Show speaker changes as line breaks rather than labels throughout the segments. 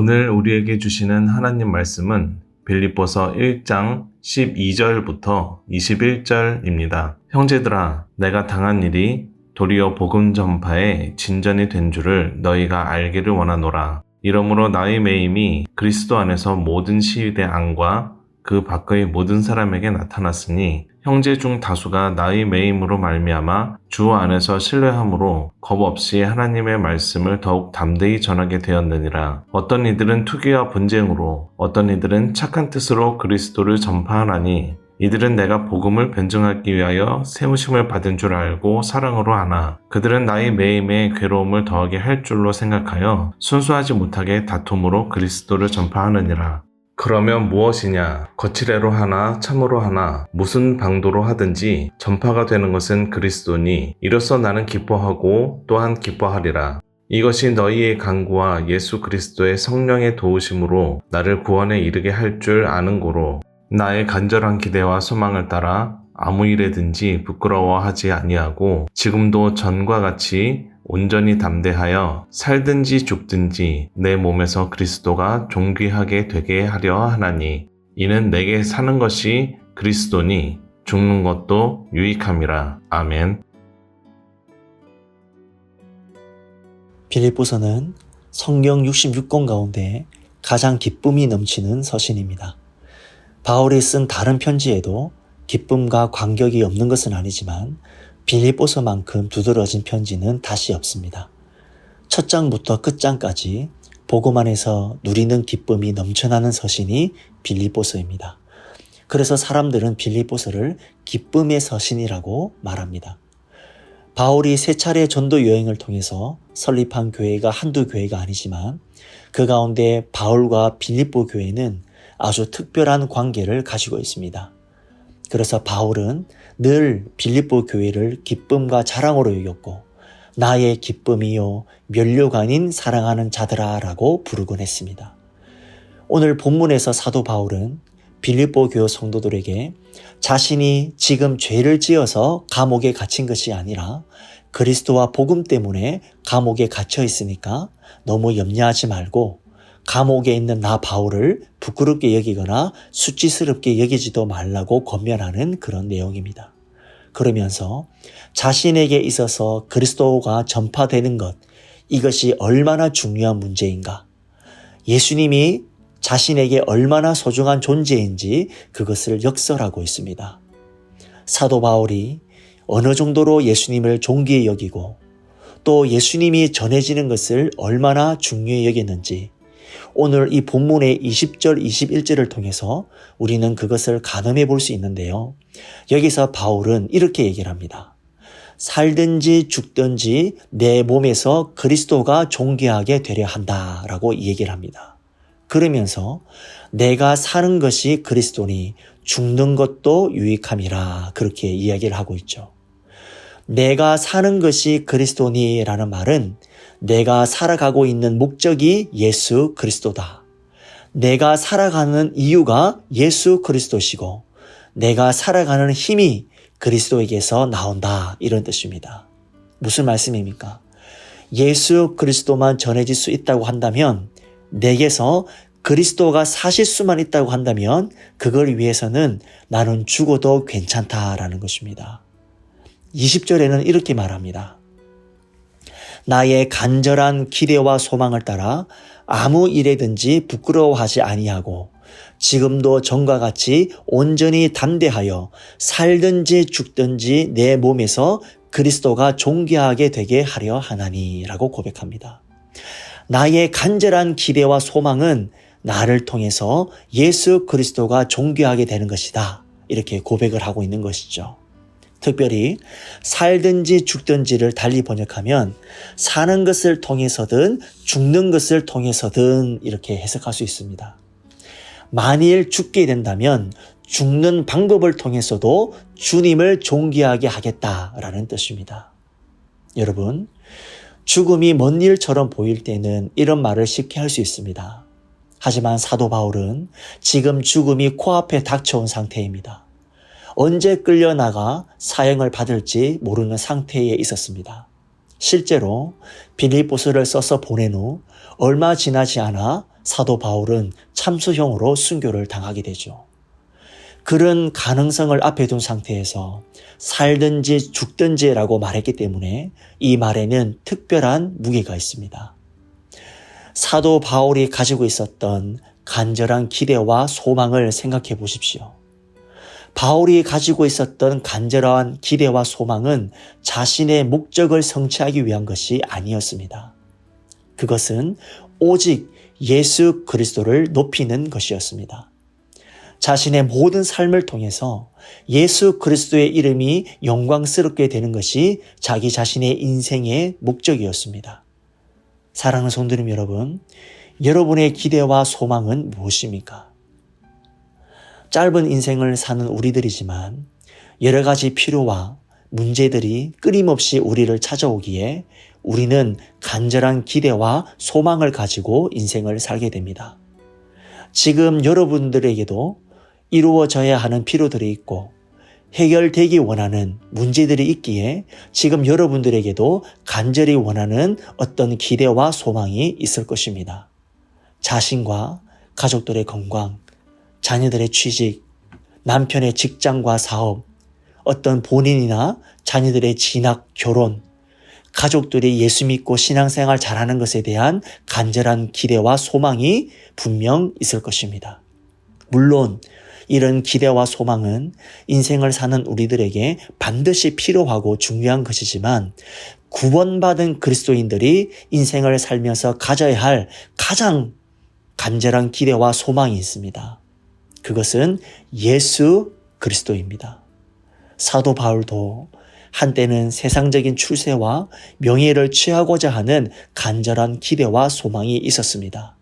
오늘 우리에게 주시는 하나님 말씀은 빌립보서 1장 12절부터 21절입니다. 형제들아, 내가 당한 일이 도리어 복음 전파에 진전이 된 줄을 너희가 알기를 원하노라. 이러므로 나의 매임이 그리스도 안에서 모든 시위대 안과 그 밖의 모든 사람에게 나타났으니 형제 중 다수가 나의 매임으로 말미암아 주 안에서 신뢰함으로 겁없이 하나님의 말씀을 더욱 담대히 전하게 되었느니라. 어떤 이들은 투기와 분쟁으로, 어떤 이들은 착한 뜻으로 그리스도를 전파하나니 이들은 내가 복음을 변증하기 위하여 세우심을 받은 줄 알고 사랑으로 하나 그들은 나의 매임에 괴로움을 더하게 할 줄로 생각하여 순수하지 못하게 다툼으로 그리스도를 전파하느니라. 그러면 무엇이냐? 거칠애로 하나 참으로 하나 무슨 방도로 하든지 전파가 되는 것은 그리스도니 이로써 나는 기뻐하고 또한 기뻐하리라. 이것이 너희의 간구와 예수 그리스도의 성령의 도우심으로 나를 구원에 이르게 할 줄 아는 고로 나의 간절한 기대와 소망을 따라 아무 일에든지 부끄러워하지 아니하고 지금도 전과 같이 온전히 담대하여 살든지 죽든지 내 몸에서 그리스도가 존귀하게 되게 하려 하나니 이는 내게 사는 것이 그리스도니 죽는 것도 유익함이라. 아멘.
빌립보서는 성경 66권 가운데 가장 기쁨이 넘치는 서신입니다. 바울이 쓴 다른 편지에도 기쁨과 관격이 없는 것은 아니지만 빌립보서만큼 두드러진 편지는 다시 없습니다. 첫 장부터 끝장까지 복음 안에서 누리는 기쁨이 넘쳐나는 서신이 빌립보서입니다. 그래서 사람들은 빌립보서를 기쁨의 서신이라고 말합니다. 바울이 세 차례 전도 여행을 통해서 설립한 교회가 한두 교회가 아니지만 그 가운데 바울과 빌립보 교회는 아주 특별한 관계를 가지고 있습니다. 그래서 바울은 늘 빌립보 교회를 기쁨과 자랑으로 여겼고 나의 기쁨이요 면류가 아닌 사랑하는 자들아 라고 부르곤 했습니다. 오늘 본문에서 사도 바울은 빌립보 교회 성도들에게 자신이 지금 죄를 지어서 감옥에 갇힌 것이 아니라 그리스도와 복음 때문에 감옥에 갇혀 있으니까 너무 염려하지 말고 감옥에 있는 나 바울을 부끄럽게 여기거나 수치스럽게 여기지도 말라고 권면하는 그런 내용입니다. 그러면서 자신에게 있어서 그리스도가 전파되는 것, 이것이 얼마나 중요한 문제인가, 예수님이 자신에게 얼마나 소중한 존재인지 그것을 역설하고 있습니다. 사도 바울이 어느 정도로 예수님을 존귀히 여기고 또 예수님이 전해지는 것을 얼마나 중요히 여겼는지 오늘 이 본문의 20절, 21절을 통해서 우리는 그것을 가늠해 볼 수 있는데요. 여기서 바울은 이렇게 얘기를 합니다. 살든지 죽든지 내 몸에서 그리스도가 존귀하게 되려 한다라고 얘기를 합니다. 그러면서 내가 사는 것이 그리스도니 죽는 것도 유익함이라 그렇게 이야기를 하고 있죠. 내가 사는 것이 그리스도니라는 말은 내가 살아가고 있는 목적이 예수 그리스도다. 내가 살아가는 이유가 예수 그리스도시고 내가 살아가는 힘이 그리스도에게서 나온다 이런 뜻입니다. 무슨 말씀입니까? 예수 그리스도만 전해질 수 있다고 한다면 내게서 그리스도가 사실 수만 있다고 한다면 그걸 위해서는 나는 죽어도 괜찮다라는 것입니다. 20절에는 이렇게 말합니다. 나의 간절한 기대와 소망을 따라 아무 일에든지 부끄러워하지 아니하고 지금도 전과 같이 온전히 담대하여 살든지 죽든지 내 몸에서 그리스도가 존귀하게 되게 하려 하나니라고 고백합니다. 나의 간절한 기대와 소망은 나를 통해서 예수 그리스도가 존귀하게 되는 것이다. 이렇게 고백을 하고 있는 것이죠. 특별히 살든지 죽든지를 달리 번역하면 사는 것을 통해서든 죽는 것을 통해서든 이렇게 해석할 수 있습니다. 만일 죽게 된다면 죽는 방법을 통해서도 주님을 존귀하게 하겠다라는 뜻입니다. 여러분, 죽음이 먼 일처럼 보일 때는 이런 말을 쉽게 할 수 있습니다. 하지만 사도 바울은 지금 죽음이 코앞에 닥쳐온 상태입니다. 언제 끌려나가 사형을 받을지 모르는 상태에 있었습니다. 실제로 빌립보서를 써서 보낸 후 얼마 지나지 않아 사도 바울은 참수형으로 순교를 당하게 되죠. 그런 가능성을 앞에 둔 상태에서 살든지 죽든지라고 말했기 때문에 이 말에는 특별한 무게가 있습니다. 사도 바울이 가지고 있었던 간절한 기대와 소망을 생각해 보십시오. 바울이 가지고 있었던 간절한 기대와 소망은 자신의 목적을 성취하기 위한 것이 아니었습니다. 그것은 오직 예수 그리스도를 높이는 것이었습니다. 자신의 모든 삶을 통해서 예수 그리스도의 이름이 영광스럽게 되는 것이 자기 자신의 인생의 목적이었습니다. 사랑하는 성도님 여러분, 여러분의 기대와 소망은 무엇입니까? 짧은 인생을 사는 우리들이지만 여러 가지 필요와 문제들이 끊임없이 우리를 찾아오기에 우리는 간절한 기대와 소망을 가지고 인생을 살게 됩니다. 지금 여러분들에게도 이루어져야 하는 필요들이 있고 해결되기 원하는 문제들이 있기에 지금 여러분들에게도 간절히 원하는 어떤 기대와 소망이 있을 것입니다. 자신과 가족들의 건강, 자녀들의 취직, 남편의 직장과 사업, 어떤 본인이나 자녀들의 진학, 결혼, 가족들이 예수 믿고 신앙생활 잘하는 것에 대한 간절한 기대와 소망이 분명 있을 것입니다. 물론 이런 기대와 소망은 인생을 사는 우리들에게 반드시 필요하고 중요한 것이지만 구원받은 그리스도인들이 인생을 살면서 가져야 할 가장 간절한 기대와 소망이 있습니다. 그것은 예수 그리스도입니다. 사도 바울도 한때는 세상적인 출세와 명예를 취하고자 하는 간절한 기대와 소망이 있었습니다.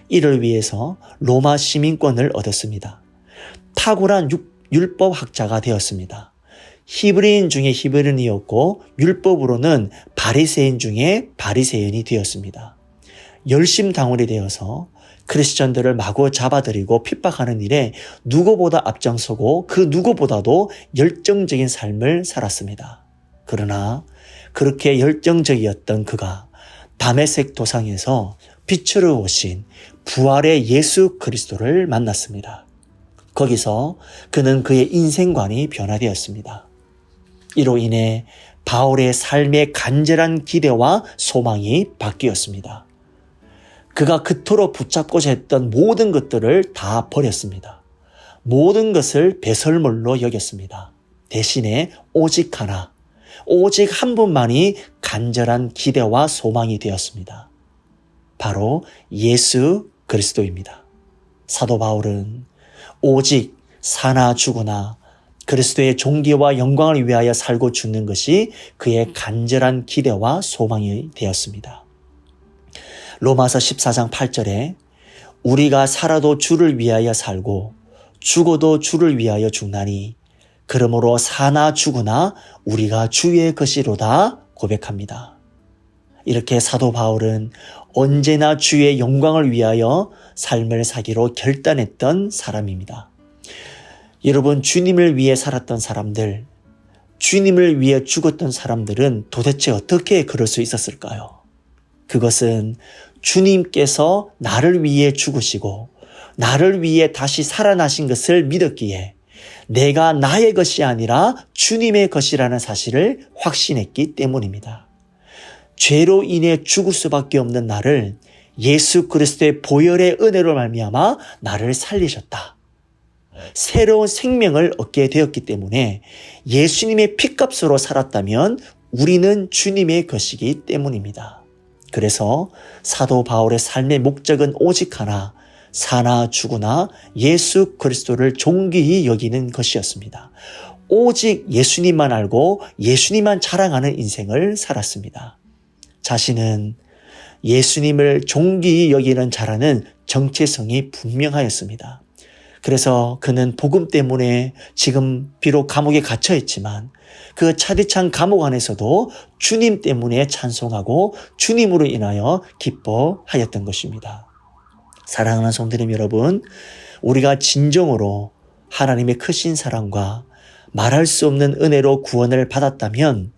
이를 위해서 로마 시민권을 얻었습니다. 탁월한 율법학자가 되었습니다. 히브리인 중에 히브리인이었고 율법으로는 바리새인 중에 바리새인이 되었습니다. 열심당원이 되어서 크리스천들을 마구 잡아들이고 핍박하는 일에 누구보다 앞장서고 그 누구보다도 열정적인 삶을 살았습니다. 그러나 그렇게 열정적이었던 그가 다메섹 도상에서 빛으로 오신 부활의 예수 그리스도를 만났습니다. 거기서 그는 그의 인생관이 변화되었습니다. 이로 인해 바울의 삶의 간절한 기대와 소망이 바뀌었습니다. 그가 그토록 붙잡고자 했던 모든 것들을 다 버렸습니다. 모든 것을 배설물로 여겼습니다. 대신에 오직 하나, 오직 한 분만이 간절한 기대와 소망이 되었습니다. 바로 예수 그리스도입니다. 사도 바울은 오직 사나 죽으나 그리스도의 존귀와 영광을 위하여 살고 죽는 것이 그의 간절한 기대와 소망이 되었습니다. 로마서 14장 8절에 우리가 살아도 주를 위하여 살고 죽어도 주를 위하여 죽나니 그러므로 사나 죽으나 우리가 주의 것이로다 고백합니다. 이렇게 사도 바울은 언제나 주의 영광을 위하여 삶을 사기로 결단했던 사람입니다. 여러분, 주님을 위해 살았던 사람들, 주님을 위해 죽었던 사람들은 도대체 어떻게 그럴 수 있었을까요? 그것은 주님께서 나를 위해 죽으시고 나를 위해 다시 살아나신 것을 믿었기에 내가 나의 것이 아니라 주님의 것이라는 사실을 확신했기 때문입니다. 죄로 인해 죽을 수밖에 없는 나를 예수 그리스도의 보혈의 은혜로 말미암아 나를 살리셨다. 새로운 생명을 얻게 되었기 때문에 예수님의 피값으로 살았다면 우리는 주님의 것이기 때문입니다. 그래서 사도 바울의 삶의 목적은 오직 하나, 사나 죽으나 예수 그리스도를 존귀히 여기는 것이었습니다. 오직 예수님만 알고 예수님만 자랑하는 인생을 살았습니다. 자신은 예수님을 존귀히 여기는 자라는 정체성이 분명하였습니다. 그래서 그는 복음 때문에 지금 비록 감옥에 갇혀 있지만 그 차디찬 감옥 안에서도 주님 때문에 찬송하고 주님으로 인하여 기뻐하였던 것입니다. 사랑하는 성도님 여러분, 우리가 진정으로 하나님의 크신 사랑과 말할 수 없는 은혜로 구원을 받았다면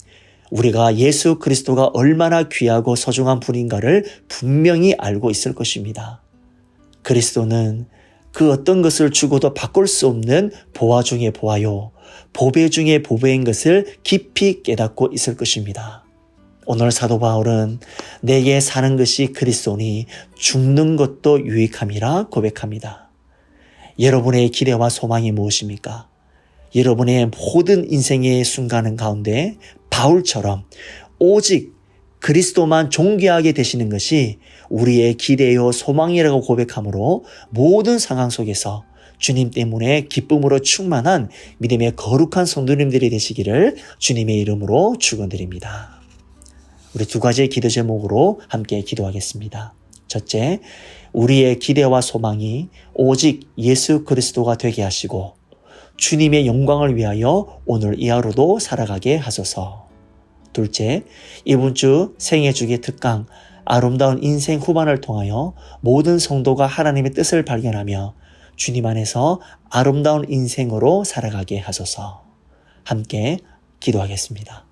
우리가 예수 그리스도가 얼마나 귀하고 소중한 분인가를 분명히 알고 있을 것입니다. 그리스도는 그 어떤 것을 주고도 바꿀 수 없는 보화 중의 보화요, 보배 중의 보배인 것을 깊이 깨닫고 있을 것입니다. 오늘 사도 바울은 내게 사는 것이 그리스도니 죽는 것도 유익함이라 고백합니다. 여러분의 기대와 소망이 무엇입니까? 여러분의 모든 인생의 순간 가운데 바울처럼 오직 그리스도만 존귀하게 되시는 것이 우리의 기대요 소망이라고 고백함으로 모든 상황 속에서 주님 때문에 기쁨으로 충만한 믿음의 거룩한 성도님들이 되시기를 주님의 이름으로 축원드립니다. 우리 두 가지의 기도 제목으로 함께 기도하겠습니다. 첫째, 우리의 기대와 소망이 오직 예수 그리스도가 되게 하시고 주님의 영광을 위하여 오늘 이 하루도 살아가게 하소서. 둘째, 이번 주 생애주기 특강 아름다운 인생 후반을 통하여 모든 성도가 하나님의 뜻을 발견하며 주님 안에서 아름다운 인생으로 살아가게 하소서. 함께 기도하겠습니다.